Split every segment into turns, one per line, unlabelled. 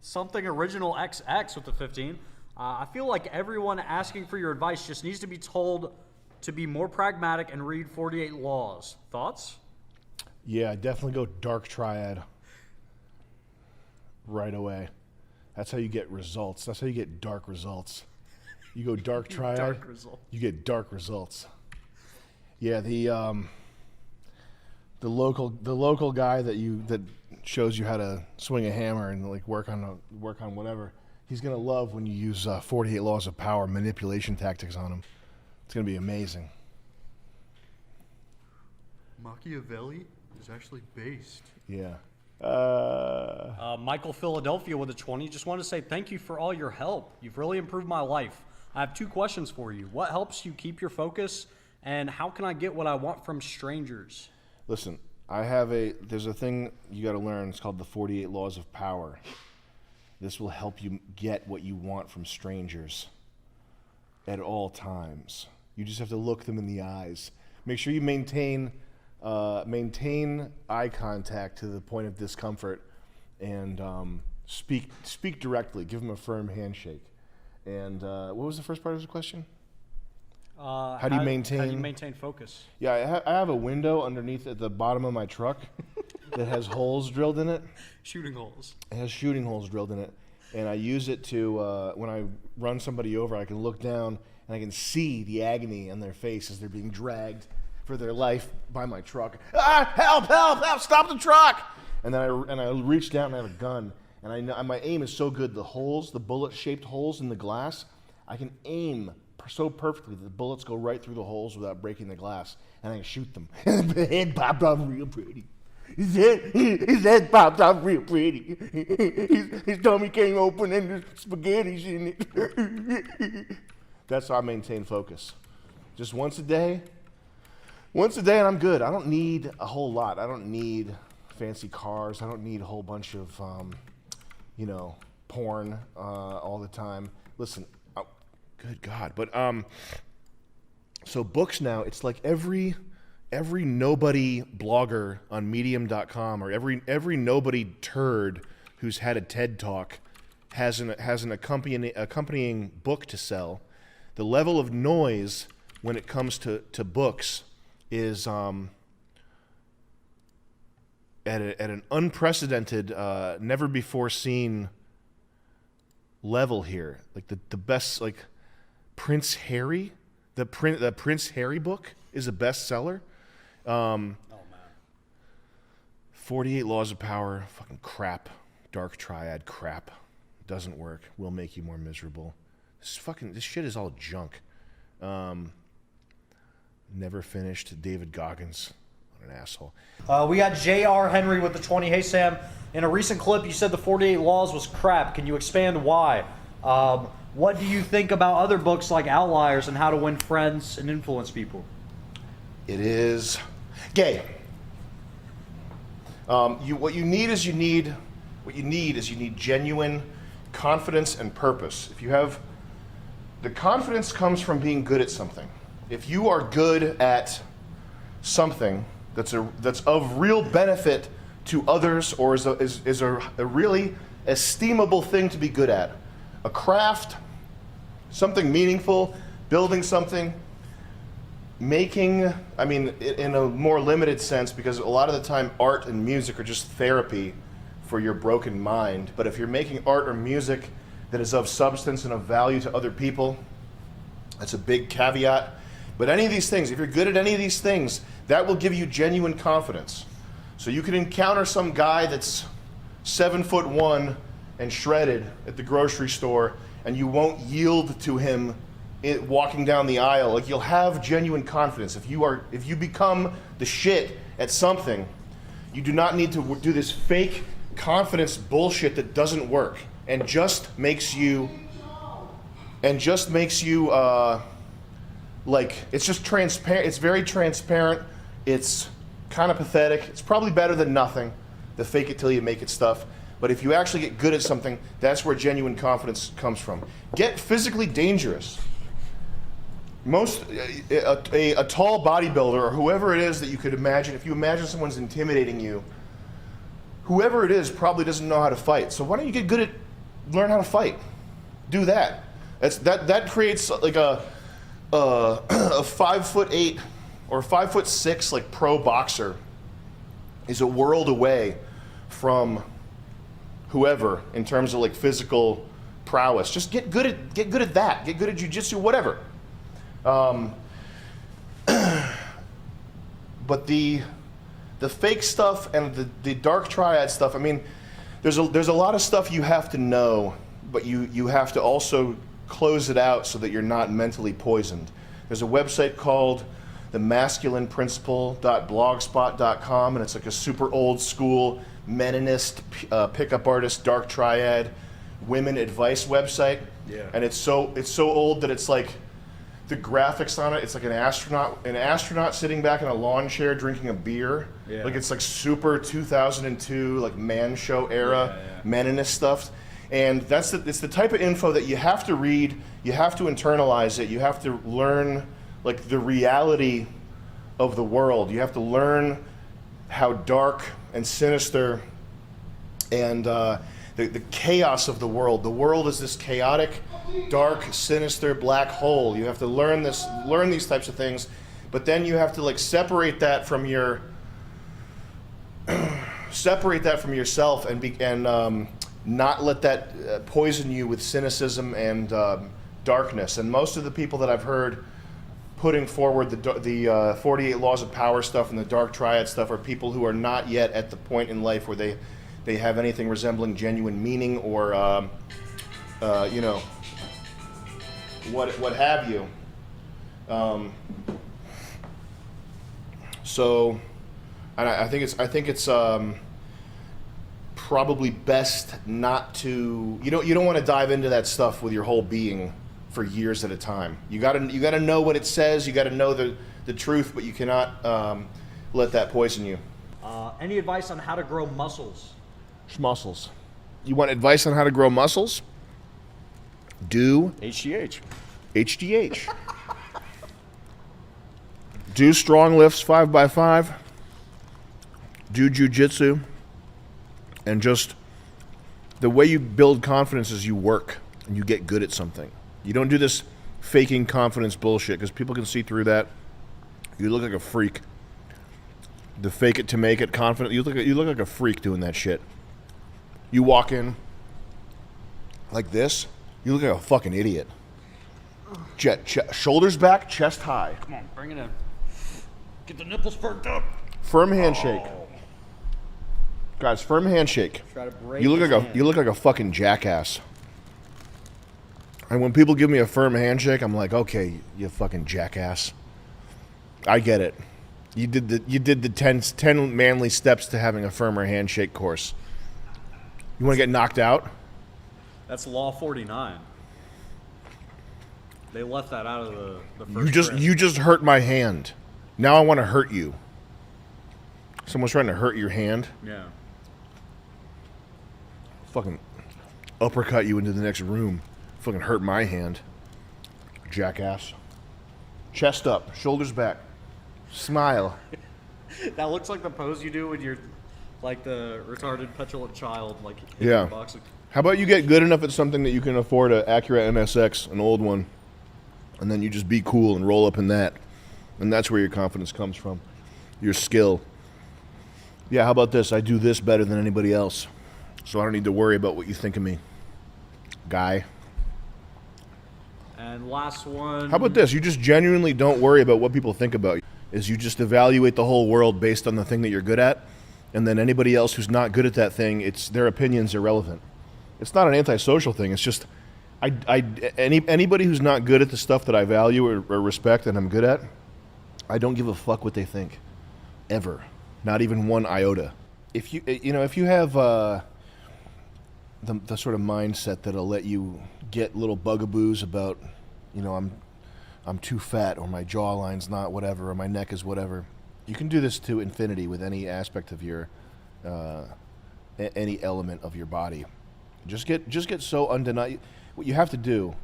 something original XX with the 15. I feel like everyone asking for your advice just needs to be told to be more pragmatic and read 48 Laws. Thoughts?
Yeah, definitely go dark triad right away. That's how you get results. That's how you get dark results. You go dark triad,
Dark result.
you get dark results. Yeah, the local guy that shows you how to swing a hammer and like work on whatever. He's gonna love when you use 48 Laws of Power manipulation tactics on him. It's gonna be amazing.
Machiavelli is actually based.
Yeah.
Michael Philadelphia with a 20. Just want to say thank you for all your help. You've really improved my life. I have 2 questions for you. What helps you keep your focus, and how can I get what I want from strangers?
Listen, there's a thing you got to learn. It's called the 48 Laws of Power. This will help you get what you want from strangers at all times. You just have to look them in the eyes. Make sure you maintain eye contact to the point of discomfort, and speak directly. Give them a firm handshake. And what was the first part of the question? How do you maintain
focus?
Yeah, I have a window underneath at the bottom of my truck that has holes drilled in it.
Shooting holes.
It has shooting holes drilled in it, and I use it to when I run somebody over, I can look down and I can see the agony on their face as they're being dragged for their life by my truck. Ah, help, stop the truck! And then I reach down and I have a gun, and I know my aim is so good, the bullet-shaped holes in the glass, I can aim so perfectly that the bullets go right through the holes without breaking the glass, and I can shoot them. And the head popped off real pretty. His head popped off real pretty. His tummy came open and there's spaghetti's in it. That's how I maintain focus. Just once a day, and I'm good. I don't need a whole lot. I don't need fancy cars. I don't need a whole bunch of, porn all the time. Listen, good God. But so books now, it's like every nobody blogger on medium.com or every nobody turd who's had a TED Talk has an accompanying book to sell. The level of noise when it comes to books is at an unprecedented, never before seen level here. Like the best, like Prince Harry, the Prince Harry book is a bestseller.
Oh man.
48 Laws of Power, fucking crap. Dark triad crap. Doesn't work. Will make you more miserable. This shit is all junk. Never finished. David Goggins. What an asshole.
We got J.R. Henry with the 20. Hey, Sam, in a recent clip, you said the 48 Laws was crap. Can you expand why? What do you think about other books like Outliers and How to Win Friends and Influence People?
It is gay. What you need is genuine confidence and purpose. If you have the confidence comes from being good at something. If you are good at something that's of real benefit to others, or is a really esteemable thing to be good at, a craft, something meaningful, building something, making, I mean, in a more limited sense, because a lot of the time art and music are just therapy for your broken mind. But if you're making art or music that is of substance and of value to other people, that's a big caveat. But any of these things, if you're good at any of these things, that will give you genuine confidence. So you can encounter some guy that's 7'1" and shredded at the grocery store, and you won't yield to him walking down the aisle. Like, you'll have genuine confidence. If you become the shit at something, you do not need to do this fake confidence bullshit that doesn't work and just makes you like, it's just transparent. It's very transparent. It's kind of pathetic. It's probably better than nothing, the fake it till you make it stuff. But if you actually get good at something, that's where genuine confidence comes from. Get physically dangerous. A tall bodybuilder, or whoever it is that you could imagine, if you imagine someone's intimidating you, whoever it is probably doesn't know how to fight. So why don't you get good at learn how to fight. Do that. That creates like a 5'8" or 5'6" like pro boxer is a world away from whoever in terms of like physical prowess. Just get good at that. Get good at jiu-jitsu, whatever. But the fake stuff and the dark triad stuff, I mean, there's a lot of stuff you have to know, but you have to also close it out so that you're not mentally poisoned. There's a website called themasculineprinciple.blogspot.com, and it's like a super old school Meninist pickup artist dark triad women advice website.
Yeah.
And it's so old that it's like the graphics on it, it's like an astronaut sitting back in a lawn chair drinking a beer.
Yeah.
Like it's like super 2002 like man show era Meninist stuff. And it's the type of info that you have to read, you have to internalize it, you have to learn like the reality of the world. You have to learn how dark and sinister and the chaos of the world. The world is this chaotic, dark, sinister black hole. You have to learn these types of things, but then you have to like separate that from yourself and not let that poison you with cynicism and darkness. And most of the people that I've heard putting forward the 48 Laws of Power stuff and the Dark Triad stuff are people who are not yet at the point in life where they have anything resembling genuine meaning or what have you. So, and I think it's probably best not to. You don't want to dive into that stuff with your whole being for years at a time. You gotta know what it says. You gotta know the truth, but you cannot let that poison you.
Any advice on how to grow muscles?
Muscles. You want advice on how to grow muscles? Do
HGH.
HGH. Do strong lifts 5x5. Do jujitsu. And just the way you build confidence is you work and you get good at something. You don't do this faking confidence bullshit because people can see through that. You look like a freak. The fake it to make it confident. You look like a freak doing that shit. You walk in like this, you look like a fucking idiot. Shoulders back, chest high.
Come on, bring it in. Get the nipples perked up.
Firm handshake. Guys, firm handshake.
Try to break
You look
his
like
hand.
you look like a fucking jackass. And when people give me a firm handshake, I'm like, okay, you fucking jackass. I get it. You did the 10 manly steps to having a firmer handshake course. You want to get knocked out?
That's Law 49. They left that out of the first.
You just hurt my hand. Now I want to hurt you. Someone's trying to hurt your hand.
Yeah.
Fucking uppercut you into the next room. Fucking hurt my hand. Jackass. Chest up, shoulders back. Smile.
That looks like the pose you do when you're like the retarded petulant child, like
Yeah.
boxing.
How about you get good enough at something that you can afford an Acura NSX, an old one, and then you just be cool and roll up in that. And that's where your confidence comes from. Your skill. Yeah, how about this? I do this better than anybody else. So I don't need to worry about what you think of me. Guy.
And last one.
How about this? You just genuinely don't worry about what people think about you. Is you just evaluate the whole world based on the thing that you're good at, and then anybody else who's not good at that thing, it's their opinion's irrelevant. It's not an antisocial thing. It's just anybody who's not good at the stuff that I value or respect and I'm good at, I don't give a fuck what they think, ever, not even one iota. If you have the sort of mindset that'll let you get little bugaboos about, I'm too fat or my jawline's not whatever or my neck is whatever. You can do this to infinity with any aspect of your, any element of your body. Just get so undeniable. What you have to do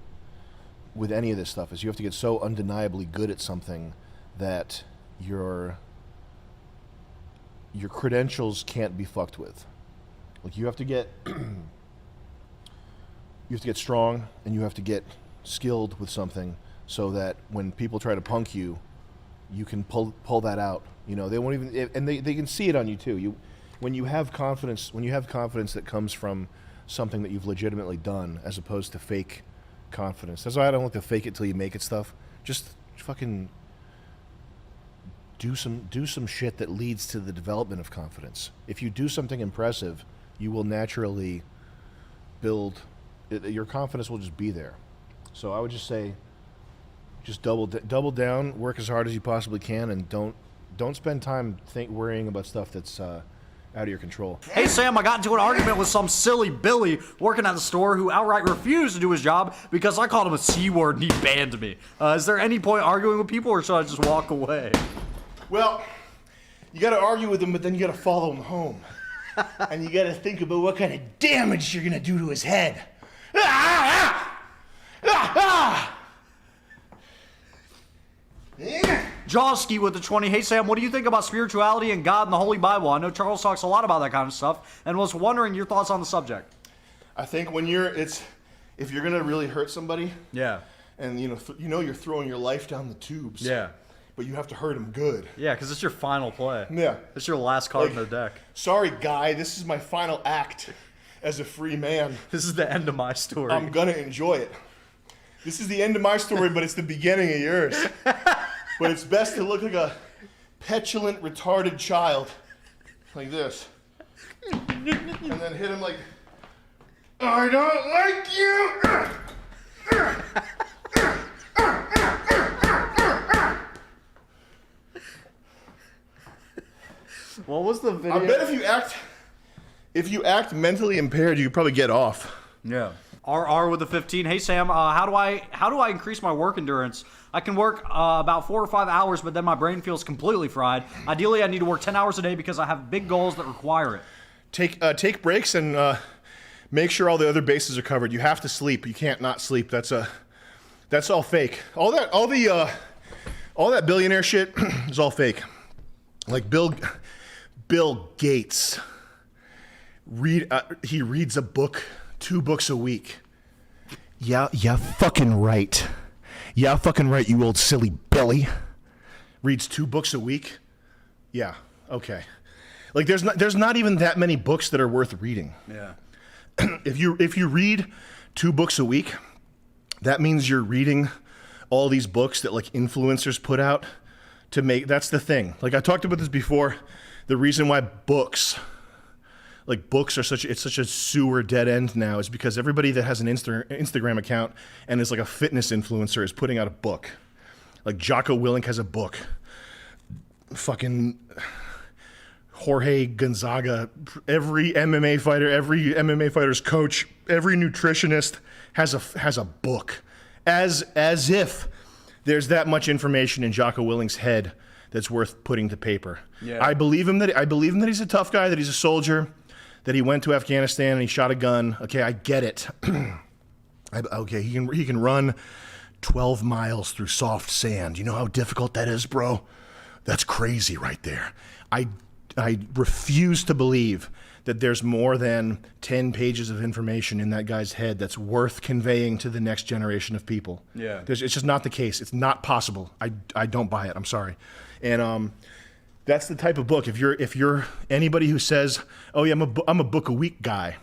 with any of this stuff is you have to get so undeniably good at something that your credentials can't be fucked with. Like you have to get you have to get strong and you have to get skilled with something so that when people try to punk you, you can pull that out. You know, they won't even, and they can see it on you too. When you have confidence that comes from something that you've legitimately done as opposed to fake confidence. That's why I don't like to fake it till you make it stuff. Just fucking do some shit that leads to the development of confidence. If you do something impressive, you will naturally build, your confidence will just be there. So I would just say, just double down, work as hard as you possibly can, and don't spend time worrying about stuff that's out of your control.
Hey Sam, I got into an argument with some silly Billy working at the store who outright refused to do his job because I called him a C-word and he banned me. Is there any point arguing with people, or should I just walk away?
Well, you gotta argue with him, but then you gotta follow him home. And you gotta think about what kind of damage you're gonna do to his head.
Jawski with the 20. Hey Sam, what do you think about spirituality and God and the Holy Bible? I know Charles talks a lot about that kind of stuff and was wondering your thoughts on the subject.
I think if you're gonna really hurt somebody,
Yeah.
and you're throwing your life down the tubes.
Yeah.
But you have to hurt him good.
Yeah, because it's your final play.
Yeah.
It's your last card in their deck.
Sorry, guy, this is my final act as a free man.
This is the end of my story.
I'm gonna enjoy it. This is the end of my story, but it's the beginning of yours. But it's best to look like a petulant, retarded child. Like this. And then hit him like, I don't like you!
What was the video?
I bet if you act mentally impaired, you could probably get off.
Yeah. RR with the 15. Hey Sam, how do I increase my work endurance? I can work about 4 or 5 hours, but then my brain feels completely fried. Ideally, I need to work 10 hours a day because I have big goals that require it.
Take breaks and make sure all the other bases are covered. You have to sleep. You can't not sleep. That's all fake. All that billionaire shit is all fake. Like Bill Gates. He reads a book, 2 books a week. Yeah, fucking right. Yeah, fucking right, you old silly Billy. Reads 2 books a week? Yeah, okay. Like there's not even that many books that are worth reading.
Yeah.
If you read 2 books a week, that means you're reading all these books that like influencers put out to make, that's the thing. Like I talked about this before, the reason why books are such a sewer dead end now is because everybody that has an Instagram account and is like a fitness influencer is putting out a book. Like Jocko Willink has a book. Fucking Jorge Gonzaga, every MMA fighter's coach, every nutritionist has a book. As if there's that much information in Jocko Willink's head that's worth putting to paper.
Yeah.
I believe him that he's a tough guy, that he's a soldier, that he went to Afghanistan and he shot a gun. Okay, I get it. Okay, he can run 12 miles through soft sand. You know how difficult that is, bro? That's crazy right there. I refuse to believe that there's more than 10 pages of information in that guy's head that's worth conveying to the next generation of people.
Yeah.
It's just not the case. It's not possible. I don't buy it. I'm sorry. And that's the type of book. If you're anybody who says, "Oh yeah, I'm a book a week guy,"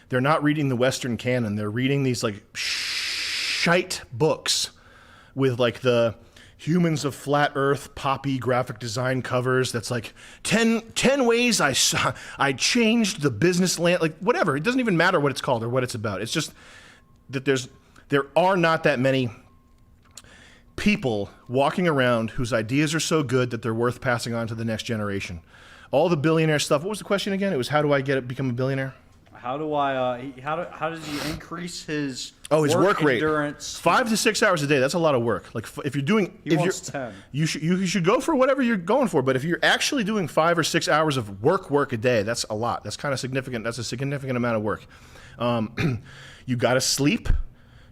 they're not reading the Western canon. They're reading these like shite books with like the Humans of Flat Earth poppy graphic design covers. That's like 10 ways I changed the business land. Like whatever. It doesn't even matter what it's called or what it's about. It's just that there are not that many people walking around whose ideas are so good that they're worth passing on to the next generation. All the billionaire stuff. What was the question again? It was how do I become a billionaire?
How does he increase his
his work rate
endurance?
5 to 6 hours a day. That's a lot of work. Like if you're doing,
He wants 10.
you should go for whatever you're going for. But if you're actually doing 5 or 6 hours of work a day, that's a lot. That's kind of significant. That's a significant amount of work. You got to sleep.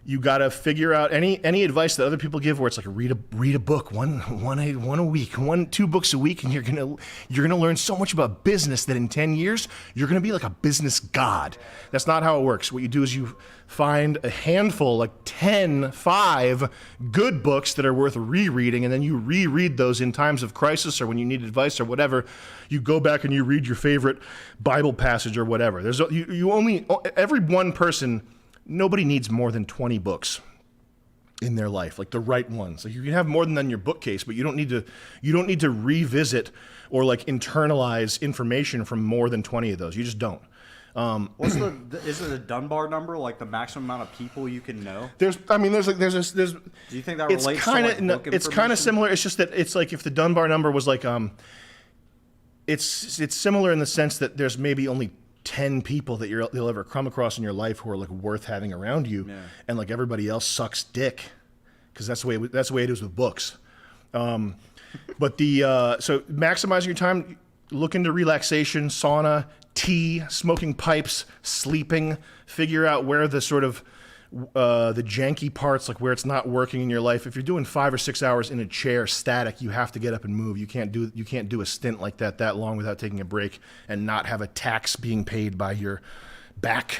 You got to figure out any advice that other people give, where it's like read a book, one a week, 2 books a week, and you're gonna learn so much about business that in 10 years you're gonna be like a business god. That's not how it works. What you do is you find a handful, like 5 good books that are worth rereading, and then you reread those in times of crisis or when you need advice or whatever. You go back and you read your favorite Bible passage or whatever. There's every one person. Nobody needs more than 20 books in their life, like the right ones. Like you can have more than on your bookcase, but you don't need to revisit or like internalize information from more than 20 of those. You just don't.
Is it a Dunbar number, like the maximum amount of people you can know?
Do you think
that relates to like book
it's kind of similar. It's just that it's like if the Dunbar number was like it's similar in the sense that there's maybe only 10 people that you'll ever come across in your life who are like worth having around you, and like everybody else sucks dick, because that's the way it is with books. But so maximizing your time, look into relaxation, sauna, tea, smoking pipes, sleeping. Figure out where the sort of the janky parts, like where it's not working in your life. If you're doing 5 or 6 hours in a chair static, you have to get up and move. You can't do a stint like that long without taking a break and not have a tax being paid by your back.